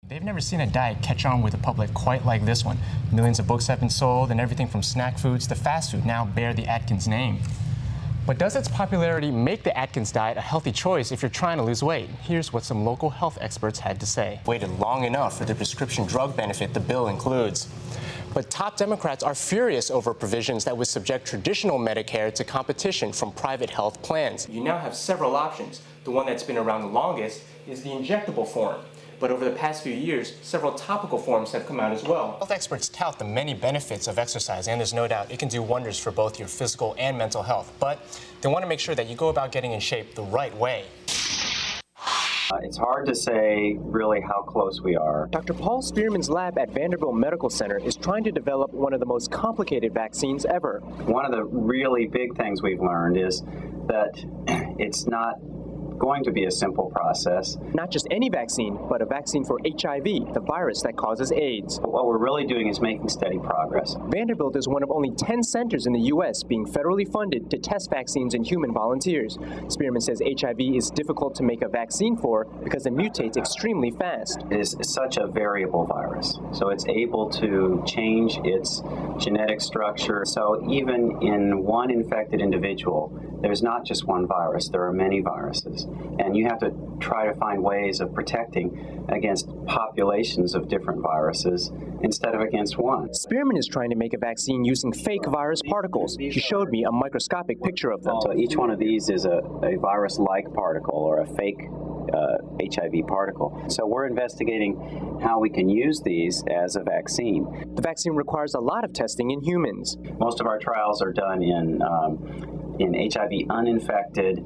They've never seen a diet catch on with the public quite like this one. Millions of books have been sold, and everything from snack foods to fast food now bear the Atkins name. But does its popularity make the Atkins diet a healthy choice if you're trying to lose weight? Here's what some local health experts had to say. Waited long enough for the prescription drug benefit the bill includes. But top Democrats are furious over provisions that would subject traditional Medicare to competition from private health plans. You now have several options. The one that's been around the longest is the injectable form. But over the past few years, several topical forms have come out as well. Health experts tout the many benefits of exercise, and there's no doubt it can do wonders for both your physical and mental health. But they want to make sure that you go about getting in shape the right way. It's hard to say really how close we are. Dr. Paul Spearman's lab at Vanderbilt Medical Center is trying to develop one of the most complicated vaccines ever. One of the really big things we've learned is that it's not going to be a simple process. Not just any vaccine, but a vaccine for HIV, the virus that causes AIDS. What we're really doing is making steady progress. Vanderbilt is one of only 10 centers in the U.S. being federally funded to test vaccines in human volunteers. Spearman says HIV is difficult to make a vaccine for because it mutates extremely fast. It is such a variable virus, so it's able to change its genetic structure. So even in one infected individual, there's not just one virus, there are many viruses. And you have to try to find ways of protecting against populations of different viruses instead of against one. Spearman is trying to make a vaccine using fake virus particles. He showed me a microscopic picture of them. So each one of these is a virus-like particle or a fake HIV particle. So we're investigating how we can use these as a vaccine. The vaccine requires a lot of testing in humans. Most of our trials are done in HIV uninfected,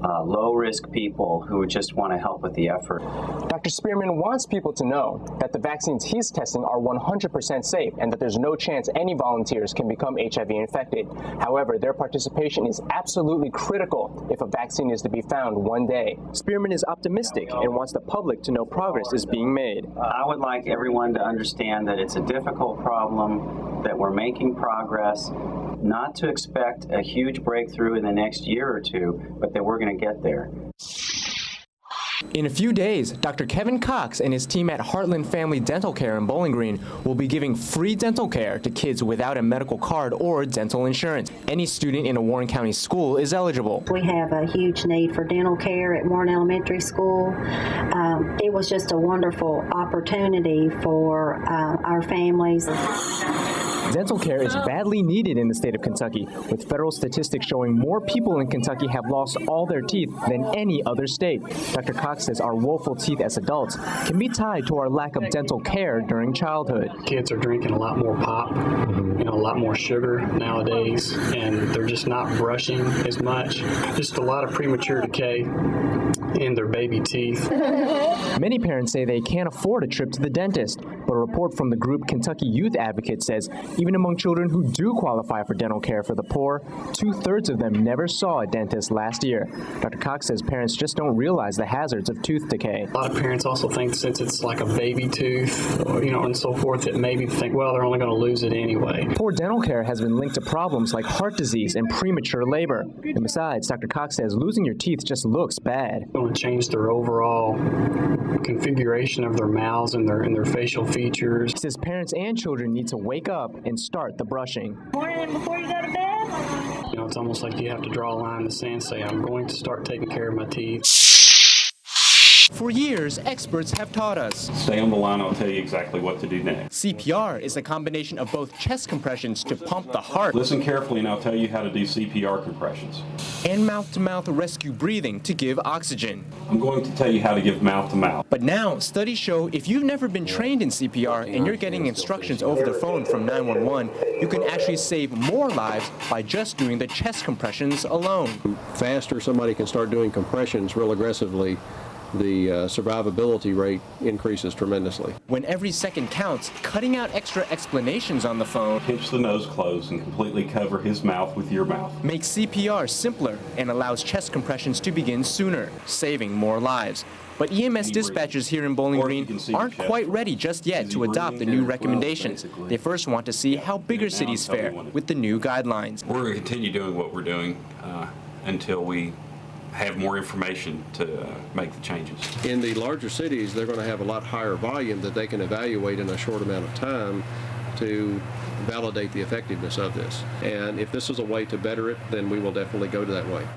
low-risk people who just want to help with the effort. Dr. Spearman wants people to know that the vaccines he's testing are 100% safe and that there's no chance any volunteers can become HIV infected. However, their participation is absolutely critical if a vaccine is to be found one day. Spearman is optimistic and wants the public to know progress is being made. I would like everyone to understand that it's a difficult problem, that we're making progress, not to expect a huge breakthrough in the next year or two, but that we're going to get there. In a few days, Dr. Kevin Cox and his team at Heartland Family Dental Care in Bowling Green will be giving free dental care to kids without a medical card or dental insurance. Any student in a Warren County school is eligible. We have a huge need for dental care at Warren Elementary School. It was just a wonderful opportunity for our families. Dental care is badly needed in the state of Kentucky, with federal statistics showing more people in Kentucky have lost all their teeth than any other state. Dr. Cox says our woeful teeth as adults can be tied to our lack of dental care during childhood. Kids are drinking a lot more pop, a lot more sugar nowadays, and they're just not brushing as much. Just a lot of premature decay in their baby teeth. Many parents say they can't afford a trip to the dentist, but a report from the group Kentucky Youth Advocate says even among children who do qualify for dental care for the poor, 2/3 of them never saw a dentist last year. Dr. Cox says parents just don't realize the hazards of tooth decay. A lot of parents also think since it's like a baby tooth, and so forth, that maybe think, well, they're only going to lose it anyway. Poor dental care has been linked to problems like heart disease and premature labor. And besides, Dr. Cox says losing your teeth just looks bad. It's going to change their overall configuration of their mouths and their facial features. He says parents and children need to wake up and start the brushing. Morning before you go to bed? It's almost like you have to draw a line in the sand and say, I'm going to start taking care of my teeth. For years, experts have taught us. Stay on the line, I'll tell you exactly what to do next. CPR is a combination of both chest compressions to pump the heart. Listen carefully and I'll tell you how to do CPR compressions. And mouth-to-mouth rescue breathing to give oxygen. I'm going to tell you how to give mouth-to-mouth. But now, studies show if you've never been trained in CPR and you're getting instructions over the phone from 911, you can actually save more lives by just doing the chest compressions alone. Faster somebody can start doing compressions real aggressively, the survivability rate increases tremendously. When every second counts, cutting out extra explanations on the phone Pinch the nose closed and completely cover his mouth with your mouth. makes CPR simpler and allows chest compressions to begin sooner, saving more lives. But EMS dispatchers here in Bowling Green aren't quite ready just yet to adopt the new recommendations. They first want to see how bigger cities fare with the new guidelines. We're going to continue doing what we're doing until we have more information to make the changes. In the larger cities, they're going to have a lot higher volume that they can evaluate in a short amount of time to validate the effectiveness of this. And if this is a way to better it, then we will definitely go to that way.